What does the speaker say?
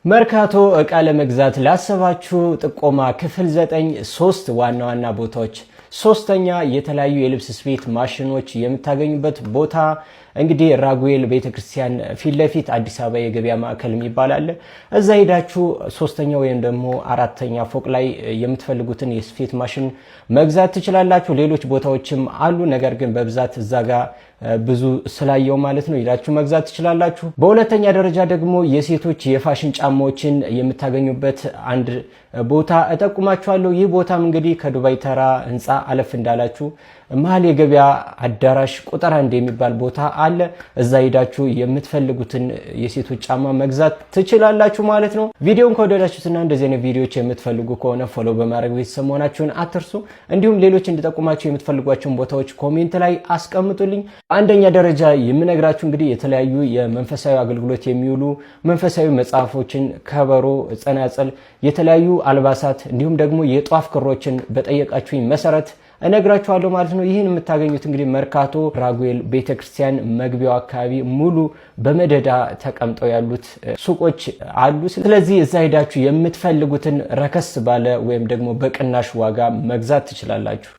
መርካቶ እቃ ለመግዛት ላሰባችሁ ጥቆማ ክፍል 9 ሶስት ዋና ዋና ቦታዎች። ሶስተኛ የተለያዩ የልብስ ስፌት ማሽኖች የምታገኙበት ቦታ እንግዲህ ራጉኤል ቤተክርስቲያን ፊት ለፊት አዲስ አበባ የገበያ ማዕከል የሚባል አለ። እዛ ሄዳችሁ ሶስተኛ ወይም ደግሞ አራተኛ ፎቅ ላይ የምትፈልጉትን የስፌት ማሽን መግዛት ትችላላችሁ። ሌሎች ቦታዎችም አሉ፣ ነገር ግን በብዛት እዛ ጋር ብዙ ስላየው ማለት ነው ሄዳችሁ መግዛት ትችላላችሁ። በሁለተኛ ደረጃ ደግሞ የሴቶች የፋሽን ጫማዎችን የምታገኙበት አንድ ቦታ እጠቁማችኋለሁ። ይህ ቦታም እንግዲህ ከዱባይ ተራ ህንፃ አለፍ እንዳላችሁ መሀል የገበያ አዳራሽ ቁጥር 1 የሚባል ቦታ አለ። እዛ ሄዳችሁ የምትፈልጉትን የሴቶች ጫማ መግዛት ትችላላችሁ ማለት ነው። ቪዲዮውን ከወደዳችሁትና እንደዚህ አይነት ቪዲዮዎች የምትፈልጉ ከሆነ ፎሎ በማድረግ ቤተሰብ መሆናችሁን አትርሱ። እንዲሁም ሌሎች እንድጠቁማችሁ የምትፈልጓቸውን ቦታዎች ኮሜንት ላይ አስቀምጡልኝ። አንደኛ ደረጃ የምነግራችሁ እንግዲህ የተለያዩ የመንፈሳዊ አገልግሎት የሚውሉ መንፈሳዊ መጽሐፎችን፣ ከበሮ፣ ጸናጽል፣ የተለያዩ አልባሳት እንዲሁም ደግሞ የጧፍ ክሮችን በጠየቃችሁኝ መሰረት እነግራችኋለሁ ማለት ነው። ይህን የምታገኙት እንግዲህ መርካቶ ራጉኤል ቤተክርስቲያን መግቢያው አካባቢ ሙሉ በመደዳ ተቀምጠው ያሉት ሱቆች አሉ። ስለዚህ እዛ ሄዳችሁ የምትፈልጉትን ረከስ ባለ ወይም ደግሞ በቅናሽ ዋጋ መግዛት ትችላላችሁ።